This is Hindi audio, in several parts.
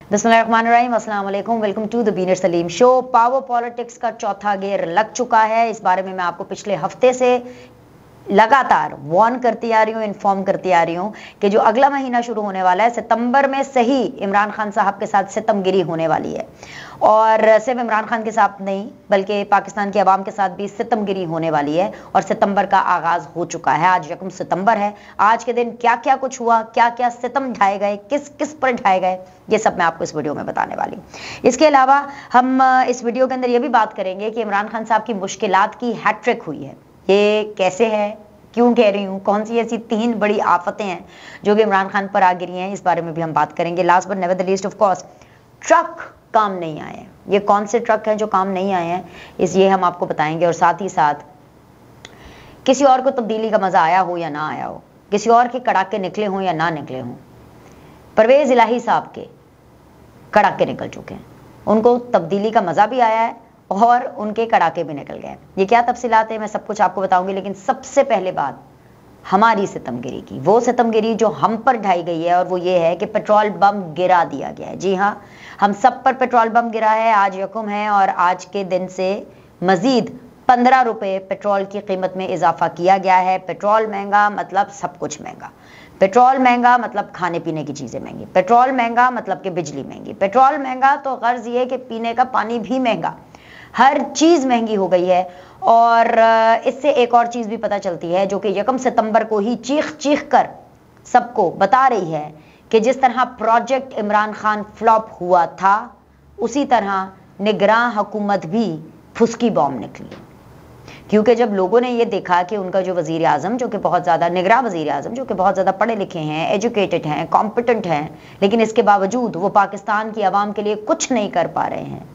बिस्मिल्लाहिर्रहमानिर्रहीम, अस्सलाम वालेकुम, वेलकम टू द बीनर सलीम शो। पावर पॉलिटिक्स का चौथा गेयर लग चुका है। इस बारे में मैं आपको पिछले हफ्ते से लगातार वार्न करती आ रही हूँ, इन्फॉर्म करती आ रही हूँ कि जो अगला महीना शुरू होने वाला है सितंबर में सही इमरान खान साहब के साथ सितमगिरी होने वाली है। और सिर्फ इमरान खान के साथ नहीं बल्कि पाकिस्तान की आवाम के साथ भी सितमगिरी होने वाली है और सितंबर का आगाज हो चुका है। आज 1 सितंबर है। आज के दिन क्या क्या कुछ हुआ, क्या क्या सितम ढाए गए, किस किस पर ढाए गए, ये सब मैं आपको इस वीडियो में बताने वाली हूँ। इसके अलावा हम इस वीडियो के अंदर ये भी बात करेंगे कि इमरान खान साहब की मुश्किलात की हैट्रिक हुई है। ये कैसे है, क्यों कह रही हूँ, कौन सी ऐसी 3 बड़ी आफतें हैं जो कि इमरान खान पर आ गिरी हैं, इस बारे में भी हम बात करेंगे। Last but never the least of course, truck काम नहीं आए हैं। ये कौन से ट्रक हैं जो काम नहीं आए हैं, ये हम आपको बताएंगे। और साथ ही साथ किसी और को तब्दीली का मजा आया हो या ना आया हो, किसी और के कड़ाके निकले हों या ना निकले हों, परवेज इलाही साहब के कड़ाके निकल चुके हैं। उनको तब्दीली का मजा भी आया है और उनके कड़ाके भी निकल गए। ये क्या तफसीलात है मैं सब कुछ आपको बताऊंगी, लेकिन सबसे पहले बात हमारी सितमगिरी की, वो सितमगिरी जो हम पर ढाई गई है, और वो ये है कि पेट्रोल बम गिरा दिया गया है। जी हाँ, हम सब पर पेट्रोल बम गिरा है। आज यकुम है और आज के दिन से मजीद 15 रुपये पेट्रोल की कीमत में इजाफा किया गया है। पेट्रोल महंगा मतलब सब कुछ महंगा। पेट्रोल महंगा मतलब खाने पीने की चीज़ें महंगी। पेट्रोल महंगा मतलब कि बिजली महंगी। पेट्रोल महंगा तो गर्ज ये कि पीने का पानी भी महंगा। हर चीज़ महंगी हो गई है। और इससे एक और चीज़ भी पता चलती है जो कि 1 सितंबर को ही चीख चीख कर सबको बता रही है कि जिस तरह प्रोजेक्ट इमरान खान फ्लॉप हुआ था, उसी तरह निगरान हुकूमत भी फुसकी बॉम्ब निकली। क्योंकि जब लोगों ने ये देखा कि उनका जो वज़ीर आज़म, जो कि बहुत ज़्यादा निगरान वज़ीर आज़म, जो कि बहुत ज़्यादा पढ़े लिखे हैं, एजुकेटेड हैं, कॉम्पिटेंट हैं, लेकिन इसके बावजूद वो पाकिस्तान की आवाम के लिए कुछ नहीं कर पा रहे हैं,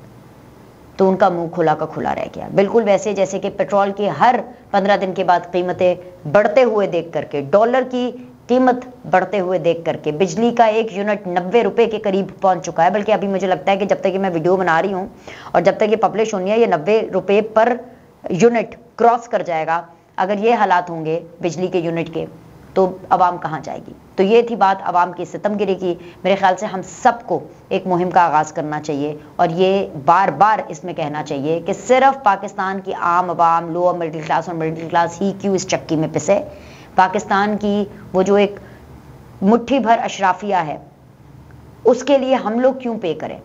तो उनका मुंह खुला का खुला रह गया। बिल्कुल वैसे जैसे कि पेट्रोल की हर 15 दिन के बाद कीमतें बढ़ते हुए देख करके, डॉलर की कीमत बढ़ते हुए देख करके, बिजली का 1 यूनिट 90 रुपए के करीब पहुंच चुका है। बल्कि अभी मुझे लगता है कि जब तक कि मैं वीडियो बना रही हूं और जब तक ये पब्लिश होनी है, ये 90 रुपए पर यूनिट क्रॉस कर जाएगा। अगर ये हालात होंगे बिजली के यूनिट के, तो अवाम कहाँ जाएगी। तो ये थी बात अवाम की सितमगिरी की। मेरे ख्याल से हम सबको एक मुहिम का आगाज़ करना चाहिए और ये बार बार इसमें कहना चाहिए कि सिर्फ पाकिस्तान की आम अवाम, लोअर मिडिल क्लास और मिडिल क्लास ही क्यों इस चक्की में पिसे। पाकिस्तान की वो जो एक मुट्ठी भर अशराफिया है, उसके लिए हम लोग क्यों पे करें,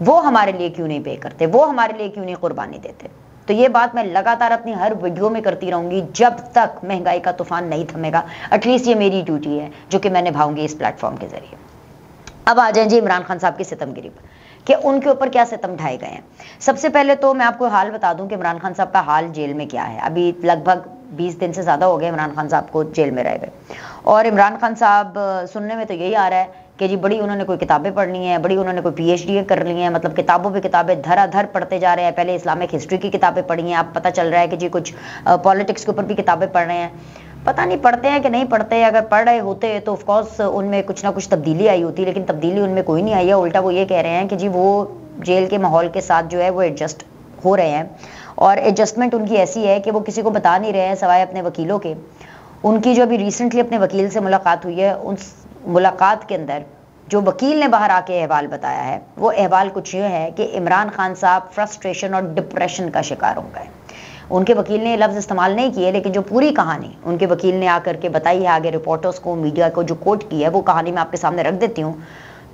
वो हमारे लिए क्यों नहीं पे करते, वो हमारे लिए क्यों नहीं कुर्बानी देते। तो ये बात मैं लगातार अपनी हर वीडियो में करती रहूंगी जब तक महंगाई का तूफान नहीं थमेगा। एटलीस्ट ये मेरी ड्यूटी है जो कि मैं निभाऊंगी इस प्लेटफॉर्म के जरिए। अब आ जाए जी इमरान खान साहब की सितमगिरी पर कि उनके ऊपर क्या सितम ढाए गए हैं। सबसे पहले तो मैं आपको हाल बता दूं कि इमरान खान साहब का हाल जेल में क्या है। अभी लगभग 20 दिन से ज़्यादा हो गए इमरान खान साहब को जेल में रह गए। और इमरान खान साहब, सुनने में तो यही आ रहा है कि जी बड़ी उन्होंने कोई किताबें पढ़नी है, बड़ी उन्होंने कोई PhD कर ली हैं, मतलब किताबों पे किताबें धराधर पढ़ते जा रहे हैं। पहले इस्लामिक हिस्ट्री की किताबें पढ़ी हैं, अब पता चल रहा है कि जी कुछ पॉलिटिक्स के ऊपर भी किताबें पढ़ रहे हैं। पता नहीं पढ़ते हैं कि नहीं पढ़ते। अगर पढ़ रहे होते तो ऑफकोर्स उनमें कुछ ना कुछ तब्दीली आई होती, लेकिन तब्दीली उनमें कोई नहीं आई है। उल्टा वो ये कह रहे हैं कि जी वो जेल के माहौल के साथ जो है वो एडजस्ट हो रहे हैं। और एडजस्टमेंट उनकी ऐसी है कि वो किसी को बता नहीं रहे हैं सिवाय अपने वकीलों के। उनकी जो अभी रिसेंटली अपने वकील से मुलाकात हुई है, उस मुलाकात के अंदर जो वकील ने बाहर आके अहवाल बताया है, वो अहवाल कुछ ये है कि इमरान खान साहब फ्रस्ट्रेशन और डिप्रेशन का शिकार हो गए। उनके वकील ने लफ्ज़ इस्तेमाल नहीं किए, लेकिन जो पूरी कहानी उनके वकील ने आकर के बताई है आगे रिपोर्टर्स को, मीडिया को, जो कोट की है, वो कहानी मैं आपके सामने रख देती हूँ।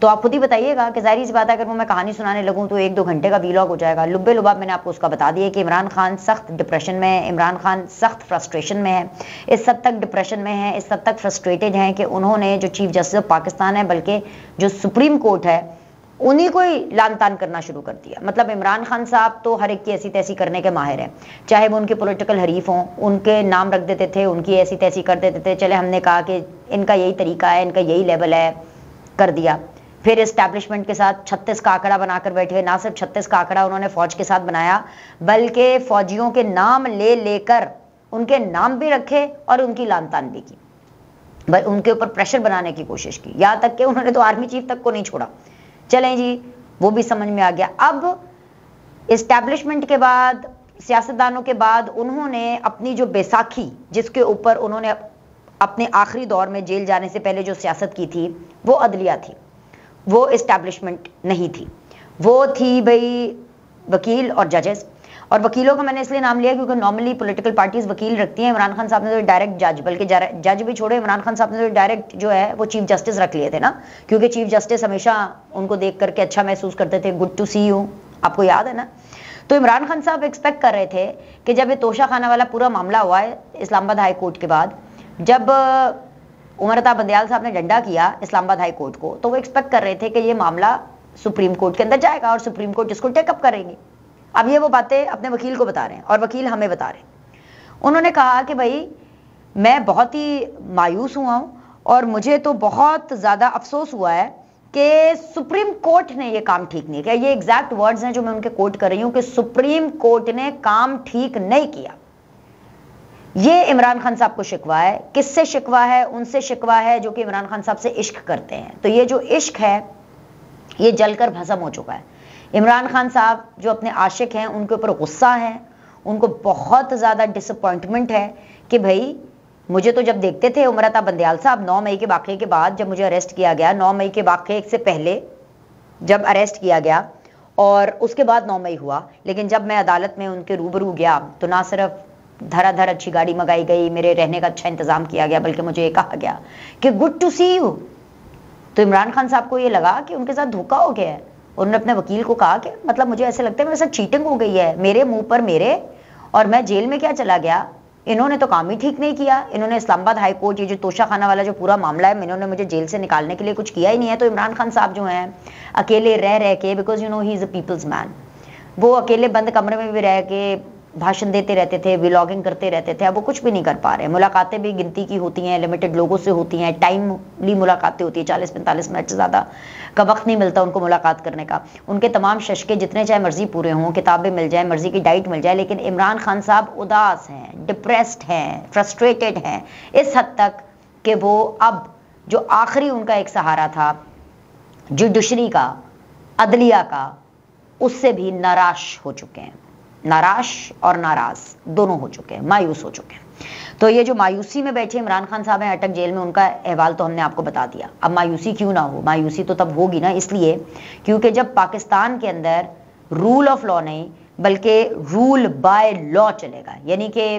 तो आप खुद ही बताइएगा कि जाहिर सी बात है अगर वो मैं कहानी सुनाने लगूँ तो 1-2 घंटे का वीलॉग हो जाएगा। लुब्बे लुबाब मैंने आपको उसका बता दिया कि इमरान खान सख्त डिप्रेशन में है, इमरान खान सख्त फ्रस्ट्रेशन में है। इस हद तक डिप्रेशन में है, इस हद तक फ्रस्ट्रेटेड हैं कि उन्होंने जो चीफ जस्टिस ऑफ पाकिस्तान है, बल्कि जो सुप्रीम कोर्ट है, उन्हीं को ही लान तान करना शुरू कर दिया। मतलब इमरान खान साहब तो हर एक की ऐसी तैसी करने के माहिर हैं, चाहे वो उनके पॉलिटिकल हरीफ हों, उनके नाम रख देते थे, उनकी ऐसी तैसी कर देते थे। चले हमने कहा कि इनका यही तरीका है, इनका यही लेवल है, कर दिया। फिर इस्टेब्लिशमेंट के साथ 36 का आंकड़ा बनाकर बैठे। ना सिर्फ 36 का आंकड़ा उन्होंने फौज के साथ बनाया, बल्कि फौजियों के नाम ले लेकर उनके नाम भी रखे और उनकी लान तान भी की, उनके ऊपर प्रेशर बनाने की कोशिश की। यहाँ तक कि उन्होंने तो आर्मी चीफ तक को नहीं छोड़ा। चलें जी, वो भी समझ में आ गया। अब इस्टेब्लिशमेंट के बाद, सियासतदानों के बाद, उन्होंने अपनी जो बैसाखी, जिसके ऊपर उन्होंने अपने आखिरी दौर में जेल जाने से पहले जो सियासत की थी, वो अदलिया थी। वो इस्टेब्लिशमेंट नहीं थी, वो थी भाई वकील और जजेस। और वकीलों का मैंने इसलिए नाम लिया क्योंकि नॉर्मली पॉलिटिकल पार्टीज वकील रखती हैं। इमरान खान साहब ने तो डायरेक्ट जज, बल्कि जज भी छोड़े, इमरान खान साहब ने तो डायरेक्ट जो है वो चीफ जस्टिस रख लिए थे ना, क्योंकि चीफ जस्टिस हमेशा उनको देख करके अच्छा महसूस करते थे, गुड टू सी यू, आपको याद है ना। तो इमरान खान साहब एक्सपेक्ट कर रहे थे कि जब ये तोशा खाना वाला पूरा मामला हुआ है इस्लामाबाद हाई कोर्ट के बाद, जब उमर अता बंदयाल साहब ने डंडा किया इस्लामाबाद हाई कोर्ट को, तो वो एक्सपेक्ट कर रहे थे कि ये मामला सुप्रीम कोर्ट के अंदर जाएगा और सुप्रीम कोर्ट इसको टेकअप करेंगे। अब ये वो बातें अपने वकील को बता रहे हैं और वकील हमें बता रहे हैं। उन्होंने कहा कि भाई मैं बहुत ही मायूस हुआ हूं और मुझे तो बहुत ज्यादा अफसोस हुआ है कि सुप्रीम कोर्ट ने ये काम ठीक नहीं किया। ये एग्जैक्ट वर्ड्स हैं जो मैं उनके कोट कर रही हूं कि सुप्रीम कोर्ट ने काम ठीक नहीं किया। ये इमरान खान साहब को शिकवा है। किससे शिकवा है? उनसे शिकवा है जो कि इमरान खान साहब से इश्क करते हैं। तो ये जो इश्क है ये जलकर भस्म हो चुका है। इमरान खान साहब जो अपने आशिक हैं उनके ऊपर गुस्सा है, उनको बहुत ज़्यादा डिसअपॉइंटमेंट है कि भाई मुझे तो जब देखते थे उमर अता बंदयाल साहब 9 मई के वाक़े के बाद जब मुझे अरेस्ट किया गया, 9 मई के वाक़े से पहले जब अरेस्ट किया गया और उसके बाद 9 मई हुआ, लेकिन जब मैं अदालत में उनके रूबरू गया तो ना सिर्फ धराधर अच्छी गाड़ी मंगाई गई, मेरे रहने का अच्छा इंतज़ाम किया गया, बल्कि मुझे ये कहा गया कि गुड टू सी यू। तो इमरान खान साहब को ये लगा कि उनके साथ धोखा हो गया है। उन्होंने अपने वकील को कहा कि मतलब मुझे ऐसे लगता है मेरे साथ चीटिंग हो गई है, मेरे मुंह पर मेरे, और मैं जेल में क्या चला गया। इन्होंने तो काम ही ठीक नहीं किया। इन्होंने इस्लामाबाद हाई कोर्ट, ये जो तोशा खाना वाला जो पूरा मामला है, इन्होंने मुझे जेल से निकालने के लिए कुछ किया ही नहीं है। तो इमरान खान साहब जो हैं अकेले रह रह के, because you know he is a people's man, वो अकेले बंद कमरे में भी रह के भाषण देते रहते थे, व्लॉगिंग करते रहते थे। अब वो कुछ भी नहीं कर पा रहे। मुलाकातें भी गिनती की होती हैं, लिमिटेड लोगों से होती हैं, टाइमली मुलाकातें होती है, 40-45 मिनट से ज़्यादा का वक्त नहीं मिलता उनको मुलाकात करने का। उनके तमाम शशके जितने चाहे मर्जी पूरे हों, किताबें मिल जाए, मर्जी की डाइट मिल जाए, लेकिन इमरान खान साहब उदास हैं, डिप्रेस्ड हैं, फ्रस्ट्रेटेड हैं इस हद तक कि वो अब जो आखिरी उनका एक सहारा था जुडिशरी का, अदलिया का, उससे भी नाराश हो चुके हैं। नाराश और नाराज दोनों हो चुके हैं, मायूस हो चुके हैं। तो ये जो मायूसी में बैठे इमरान खान साहब हैं अटक जेल में, उनका अहवाल तो हमने आपको बता दिया। अब मायूसी क्यों ना हो? मायूसी तो तब होगी ना, इसलिए क्योंकि जब पाकिस्तान के अंदर रूल ऑफ लॉ नहीं बल्कि रूल बाय लॉ चलेगा, यानी कि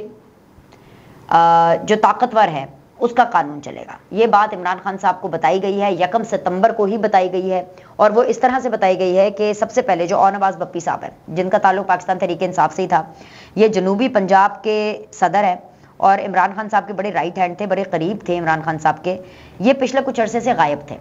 जो ताकतवर है उसका कानून चलेगा। ये बात इमरान खान साहब को बताई गई है, 1 सितंबर को ही बताई गई है। और वो इस तरह से बताई गई है कि सबसे पहले जो नवाज बप्पी साहब है, जिनका ताल्लुक पाकिस्तान तहरीक इंसाफ से ही था, ये जनूबी पंजाब के सदर है और इमरान खान साहब के बड़े राइट हैंड थे, बड़े करीब थे इमरान खान साहब के। ये पिछले कुछ अरसे से गायब थे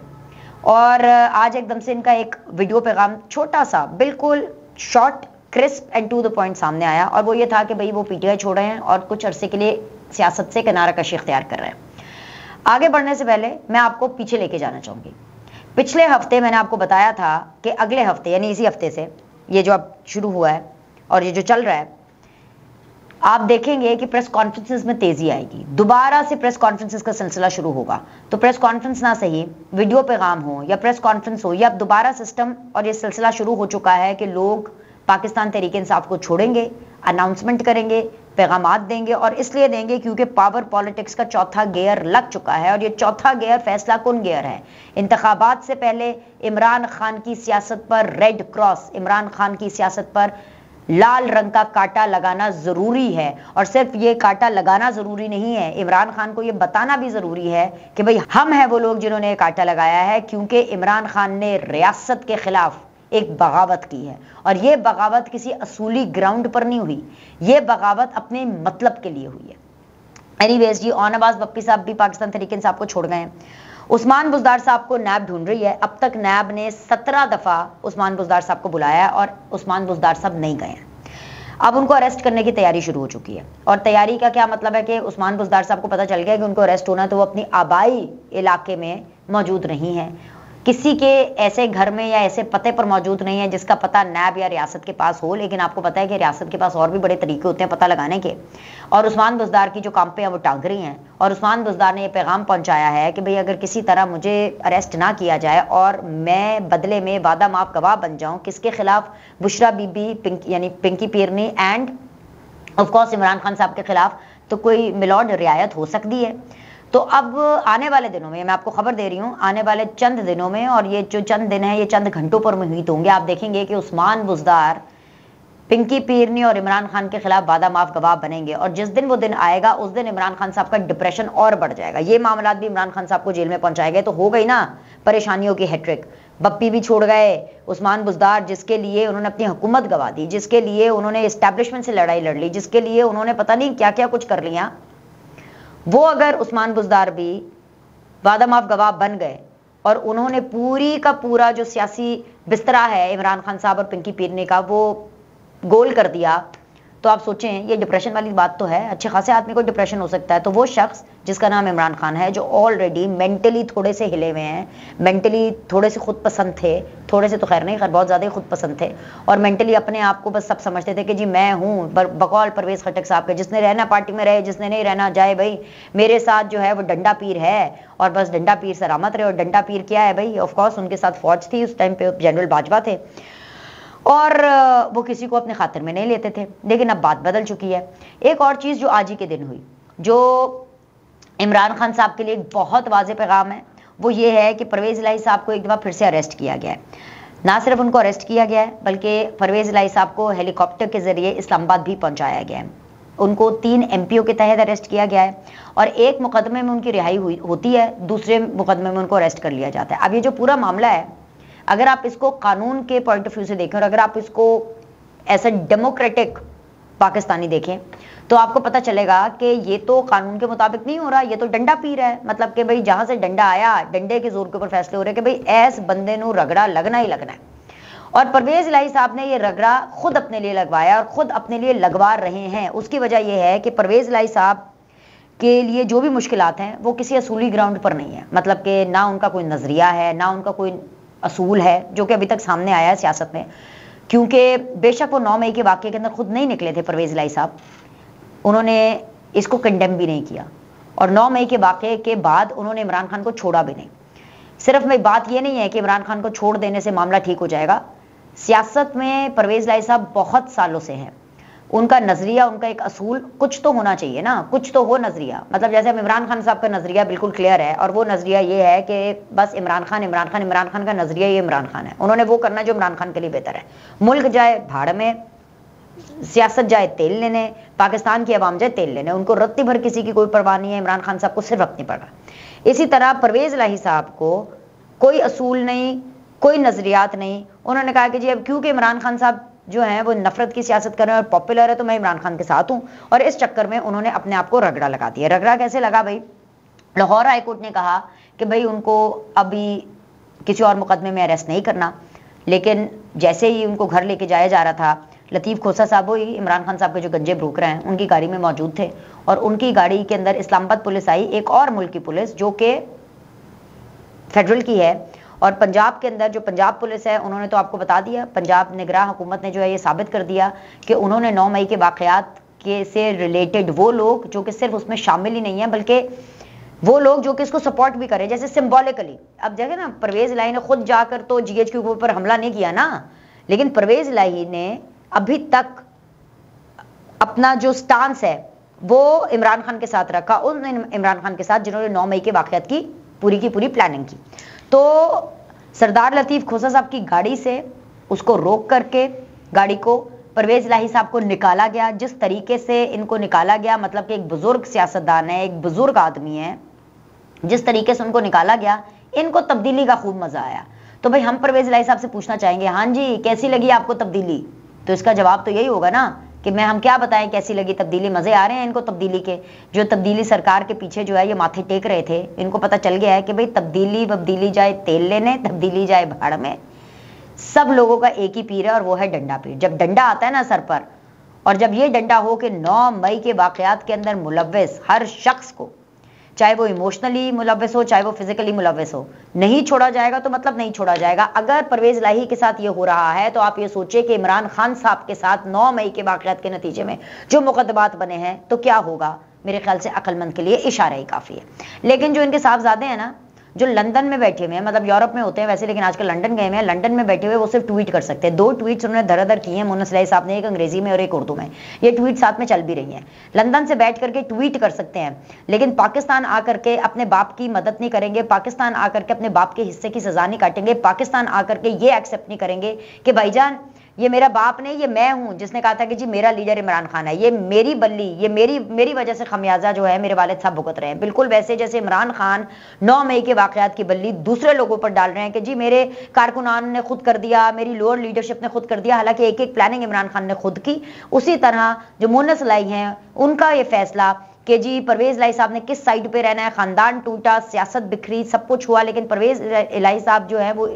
और आज एकदम से इनका एक वीडियो पैगाम छोटा सा, बिल्कुल short, crisp and to the point सामने आया और वो ये था कि भाई वो पीटीआई छोड़ रहे हैं और कुछ अरसे के लिए सियासत से किनारा कशी इख्तियार कर रहे हैं। आगे बढ़ने से पहले मैं आपको पीछे लेके जाना चाहूंगी। पिछले हफ्ते मैंने आपको बताया था कि अगले हफ्ते यानी इसी हफ्ते से ये जो अब शुरू हुआ है और ये जो चल रहा है, आप देखेंगे कि प्रेस कॉन्फ्रेंसेस में तेजी आएगी। दोबारा से प्रेस कॉन्फ्रेंसेस का सिलसिला शुरू होगा। तो प्रेस कॉन्फ्रेंस ना सही, वीडियो पैगाम हो या प्रेस कॉन्फ्रेंस हो, या अब दोबारा सिस्टम और ये सिलसिला शुरू हो चुका है कि लोग पाकिस्तान तहरीक इंसाफ को छोड़ेंगे, अनाउंसमेंट करेंगे, पैगामात देंगे, और इसलिए देंगे क्योंकि पावर पॉलिटिक्स का चौथा गियर लग चुका है। और ये चौथा गियर फैसला कुन गियर है। इंतखाबात से पहले इमरान खान की सियासत पर रेड क्रॉस, इमरान खान की सियासत पर लाल रंग का कांटा लगाना जरूरी है। और सिर्फ ये कांटा लगाना जरूरी नहीं है, इमरान खान को ये बताना भी जरूरी है कि भाई हम हैं वो लोग जिन्होंने ये कांटा लगाया है, क्योंकि इमरान खान ने रियासत के खिलाफ एक बगावत की है। और ये बगावत किसी असूली ग्राउंड पर नहीं हुई, ये बगावत अपने मतलब के लिए हुई है। एनीवेज जी, नवाज बप्पी साहब भी पाकिस्तान तहरीक इंसाफ को छोड़ गए हैं। उस्मान बुज़दार साहब को नैब ढूंढ रही है। अब तक नैब ने 17 दफ़ा उस्मान बुज़दार साहब को बुलाया है और उस्मान बुज़दार साहब नहीं गए हैं। अब उनको अरेस्ट करने की तैयारी शुरू हो चुकी है। और तैयारी का क्या मतलब है कि उस्मान बुज़दार साहब को पता चल गया कि उनको अरेस्ट होना है, तो वो अपनी आबाई इलाके में मौजूद नहीं है, किसी के ऐसे घर में या ऐसे पते पर मौजूद नहीं है जिसका पता नैब या रियासत के पास हो। लेकिन आपको पता है कि रियासत के पास और भी बड़े तरीके होते हैं पता लगाने के, और उस्मान बुज़दार की जो काम पे हैं वो टांग रही हैं। और उस्मान बुज़दार ने ये पैगाम पहुंचाया है कि भाई अगर किसी तरह मुझे अरेस्ट ना किया जाए और मैं बदले में वादा माफ गवाह बन जाऊं, किसके खिलाफ? बुशरा बीबी यानी पिंकी पियरनी and of course Imran Khan साहब के खिलाफ, तो कोई मिलॉर्ड रियायत हो सकती है। तो अब आने वाले दिनों में, मैं आपको खबर दे रही हूं, आने वाले चंद दिनों में, और ये जो चंद दिन है ये चंद घंटों पर मुहित होंगे, आप देखेंगे कि उस्मान बुज़दार पिंकी पीरनी और इमरान खान के खिलाफ वादा माफ गवाह बनेंगे। और जिस दिन वो दिन आएगा उस दिन इमरान खान साहब का डिप्रेशन और बढ़ जाएगा। ये मामला भी इमरान खान साहब को जेल में पहुंचाए तो हो गई ना परेशानियों की हैट्रिक। बप्पी भी छोड़ गए, उस्मान बुज़दार जिसके लिए उन्होंने अपनी हुकूमत गवा दी, जिसके लिए उन्होंने एस्टैब्लिशमेंट से लड़ाई लड़ ली, जिसके लिए उन्होंने पता नहीं क्या क्या कुछ कर लिया, वो अगर उस्मान बुज़दार भी वादा माफ गवाह बन गए और उन्होंने पूरी का पूरा जो सियासी बिस्तरा है इमरान खान साहब और पिंकी पीरनी का वो गोल कर दिया, तो आप सोचें ये डिप्रेशन वाली बात तो है। अच्छे खासे आदमी को डिप्रेशन हो सकता है। तो वो शख्स जिसका नाम इमरान खान है, जो ऑलरेडी मेंटली थोड़े से हिले हुए हैं, मेंटली थोड़े से खुद पसंद थे, थोड़े से तो खैर नहीं, खैर बहुत ज़्यादा ही खुद पसंद थे, और मेंटली अपने आप को बस सब समझते थे कि जी मैं हूँ, बकौल परवेज़ खट्टक साहब के, जिसने रहना पार्टी में रहे, जिसने नहीं रहना जाए भाई, मेरे साथ जो है वो डंडा पीर है और बस डंडा पीर सलामत रहे। और डंडा पीर क्या है भाई, ऑफकोर्स उनके साथ फौज थी उस टाइम पे, जनरल बाजवा थे, और वो किसी को अपने खातिर में नहीं लेते थे। लेकिन अब बात बदल चुकी है। एक और चीज़ जो आज ही के दिन हुई, जो इमरान खान साहब के लिए एक बहुत वाज़ेह पैगाम है, वो ये है कि परवेज़ इलाही साहब को एक दफ़ा फिर से अरेस्ट किया गया है। ना सिर्फ उनको अरेस्ट किया गया है बल्कि परवेज़ इलाही साहब को हेलीकॉप्टर के ज़रिए इस्लामाबाद भी पहुँचाया गया है। उनको 3 MPO के तहत अरेस्ट किया गया है और एक मुकदमे में उनकी रिहाई होती है, दूसरे मुकदमे में उनको अरेस्ट कर लिया जाता है। अब ये जो पूरा मामला है, अगर आप इसको कानून के पॉइंट ऑफ व्यू से देखें और अगर आप इसको ऐसा डेमोक्रेटिक पाकिस्तानी देखें, तो आपको पता चलेगा कि ये तो कानून के मुताबिक नहीं हो रहा, ये तो डंडा पीर है। मतलब कि भाई जहां से डंडा आया, डंडे के जोर के ऊपर फैसले हो रहे हैं कि भाई ऐस बंदे नू रगड़ा लगना ही लगना है। और परवेज़ इलाही साहब ने ये रगड़ा खुद अपने लिए लगवाया और खुद अपने लिए लगवा रहे हैं। उसकी वजह यह है कि परवेज़ इलाही साहब के लिए जो भी मुश्किलात हैं वो किसी असूली ग्राउंड पर नहीं है। मतलब कि ना उनका कोई नज़रिया है, ना उनका कोई असूल है, जो कि अभी तक सामने आया है सियासत में। क्योंकि बेशक वो 9 मई के वाक़े के अंदर खुद नहीं निकले थे परवेज़ इलाही साहब, उन्होंने इसको कंडेम भी नहीं किया, और 9 मई के वाक़े के बाद उन्होंने इमरान खान को छोड़ा भी नहीं। सिर्फ में बात ये नहीं है कि इमरान खान को छोड़ देने से मामला ठीक हो जाएगा। सियासत में परवेज़ इलाही साहब बहुत सालों से हैं, उनका नज़रिया, उनका एक असूल कुछ तो होना चाहिए ना, कुछ तो हो नज़रिया। मतलब जैसे अब इमरान खान साहब का नज़रिया बिल्कुल क्लियर है, और वो नज़रिया ये है कि बस इमरान खान का नज़रिया ये इमरान खान है, उन्होंने वो करना जो इमरान खान के लिए बेहतर है। मुल्क जाए भाड़ में, सियासत जाए तेल लेने, पाकिस्तान की आवाम जाए तेल लेने, उनको रत्ती भर किसी की कोई परवाह नहीं है। इमरान खान साहब को सिर्फ वक्त नहीं पड़ रहा। इसी तरह परवेज़ इलाही साहब को कोई असूल नहीं, कोई नज़रियात नहीं। उन्होंने कहा कि जी अब क्योंकि इमरान खान साहब जो है वो नफरत की सियासत कर रहे हैं और पॉपुलर है, तो मैं इमरान खान के साथ हूं, और इस चक्कर में उन्होंने अपने आप को रगड़ा लगा दिया। रगड़ा कैसे लगा भाई, लाहौर हाईकोर्ट ने कहा कि भाई उनको अभी किसी और मुकदमे में अरेस्ट नहीं करना, लेकिन जैसे ही उनको घर लेके जाया जा रहा था, लतीफ़ खोसा साहब वही इमरान खान साहब के जो गंजे ब्रोकर हैं उनकी गाड़ी में मौजूद थे, और उनकी गाड़ी के अंदर इस्लामाबाद पुलिस आई, एक और मुल्क की पुलिस जो कि फेडरल की है। और पंजाब के अंदर जो पंजाब पुलिस है, उन्होंने तो आपको बता दिया, पंजाब निगरान हुकूमत ने जो है ये साबित कर दिया कि उन्होंने 9 मई के वाक़यात के से रिलेटेड वो लोग जो कि सिर्फ उसमें शामिल ही नहीं है, बल्कि वो लोग जो कि इसको सपोर्ट भी करें, जैसे सिंबॉलिकली। अब देखें ना, परवेज़ इलाही ने खुद जाकर तो GH के ऊपर हमला नहीं किया ना, लेकिन परवेज़ इलाही ने अभी तक अपना जो स्टांस है वो इमरान खान के साथ रखा, उन इमरान खान के साथ जिन्होंने 9 मई के वाक़यात की पूरी प्लानिंग की। तो सरदार लतीफ़ खोसा साहब की गाड़ी से उसको रोक करके गाड़ी को परवेज़ इलाही साहब को निकाला गया। जिस तरीके से इनको निकाला गया, मतलब कि एक बुजुर्ग सियासतदान है, एक बुजुर्ग आदमी है, जिस तरीके से उनको निकाला गया, इनको तब्दीली का खूब मजा आया। तो भाई हम परवेज़ इलाही साहब से पूछना चाहेंगे, हाँ जी कैसी लगी आपको तब्दीली? तो इसका जवाब तो यही होगा ना कि हम क्या बताएं कैसी लगी तब्दीली। मजे आ रहे हैं इनको तब्दीली के। जो तब्दीली सरकार के पीछे जो है ये माथे टेक रहे थे, इनको पता चल गया है कि भाई तब्दीली जाए तेल लेने, तब्दीली जाए भाड़ में, सब लोगों का एक ही पीर है और वो है डंडा पीर। जब डंडा आता है ना सर पर, और जब ये डंडा हो कि 9 मई के वाक़यात के अंदर मुलव्वस हर शख्स को, चाहे वो इमोशनली मुलव्वस हो, चाहे वो फिजिकली मुलव्वस हो, नहीं छोड़ा जाएगा, तो मतलब नहीं छोड़ा जाएगा। अगर परवेज़ इलाही के साथ ये हो रहा है, तो आप ये सोचिए कि इमरान खान साहब के साथ 9 मई के वाक़यात के नतीजे में जो मुकदमात बने हैं तो क्या होगा। मेरे ख्याल से अक्लमंद के लिए इशारा ही काफ़ी है। लेकिन जो इनके साहबजादे हैं ना, जो लंदन में बैठे हुए हैं, मतलब यूरोप में होते हैं वैसे, लेकिन आजकल लंदन गए हुए हैं, लंदन में बैठे हुए वो सिर्फ ट्वीट कर सकते हैं। 2 ट्वीट्स उन्होंने धड़ाधड़ किए हैं मोना सलाई साहब ने, एक अंग्रेजी में और एक उर्दू में। ये ट्वीट साथ में चल भी रही हैं। लंदन से बैठ करके ट्वीट कर सकते हैं, लेकिन पाकिस्तान आकर के अपने बाप की मदद नहीं करेंगे, पाकिस्तान आकर के अपने बाप के हिस्से की सजा नहीं काटेंगे, पाकिस्तान आकर के ये एक्सेप्ट नहीं करेंगे कि भाईजान ये मेरा बाप नहीं, ये मैं हूं जिसने कहा था कि जी मेरा लीडर इमरान खान है, ये मेरी बल्ली, ये मेरी वजह से खमियाजा जो है मेरे वालिद साहब भुगत रहे हैं। बिल्कुल वैसे जैसे इमरान खान 9 मई के वाकयात की बल्ली दूसरे लोगों पर डाल रहे हैं कि जी मेरे कारकुनान ने खुद कर दिया, मेरी लोअर लीडरशिप ने खुद कर दिया, हालांकि एक एक प्लानिंग इमरान खान ने खुद की। उसी तरह जो मोना सलाई हैं उनका ये फैसला कि जी परवेज इलाही साहब ने किस साइड पे रहना है, खानदान टूटा, सियासत बिखरी, सब कुछ हुआ, लेकिन परवेज इलाही साहब जो है वो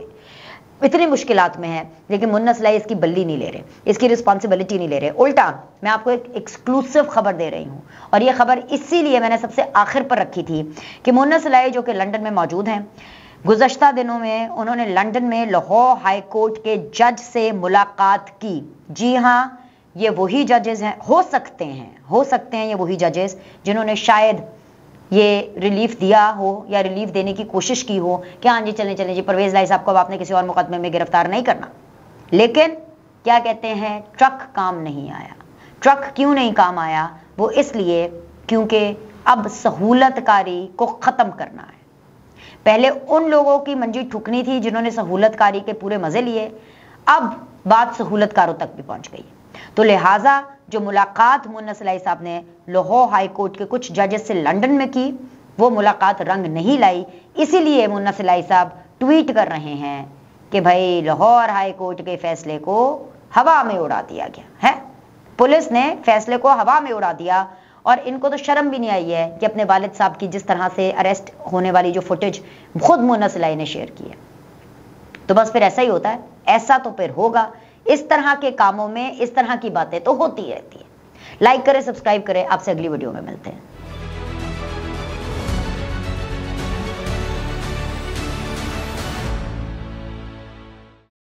इतनी मुश्किलात में है, लेकिन मोना सलाई इसकी बल्ली नहीं ले रहे, इसकी रिस्पॉन्सिबिलिटी नहीं ले रहे। उल्टा मैं आपको एक एक्सक्लूसिव खबर दे रही हूं, और ये खबर इसीलिए मैंने सबसे आखिर पर रखी थी कि मोना सलाई जो कि लंदन में मौजूद हैं, गुज़श्ता दिनों में उन्होंने लंदन में लाहौर हाई कोर्ट के जज से मुलाकात की। जी हाँ, ये वही जजेस हैं, हो सकते हैं ये वही जजेस जिन्होंने शायद ये रिलीफ दिया हो या रिलीफ देने की कोशिश की हो कि हाँ जी चलें जी परवेज इलाही साहब को अब आपने किसी और मुकदमे में गिरफ्तार नहीं करना। लेकिन क्या कहते हैं, ट्रक काम नहीं आया। ट्रक क्यों नहीं काम आया? वो इसलिए क्योंकि अब सहूलतकारी को ख़त्म करना है। पहले उन लोगों की मंजी ठुकनी थी जिन्होंने सहूलतकारी के पूरे मज़े लिए, अब बात सहूलतकारों तक भी पहुंच गई। तो लिहाजा जो मुलाकात मोना सलाई साहब ने लाहौर हाई कोर्ट के कुछ जजेस से लंदन में की, वो मुलाकात रंग नहीं लाई। इसीलिए मोना सलाई साहब ट्वीट कर रहे हैं कि भाई लाहौर हाई कोर्ट के फैसले को हवा में उड़ा दिया गया है, पुलिस ने फैसले को हवा में उड़ा दिया। और इनको तो शर्म भी नहीं आई है कि अपने वालिद साहब की जिस तरह से अरेस्ट होने वाली जो फुटेज खुद मोना सलाई ने शेयर की है। तो बस फिर ऐसा ही होता है, ऐसा तो फिर होगा। इस तरह के कामों में इस तरह की बातें तो होती रहती है। लाइक करें, सब्सक्राइब करें, आपसे अगली वीडियो में मिलते हैं।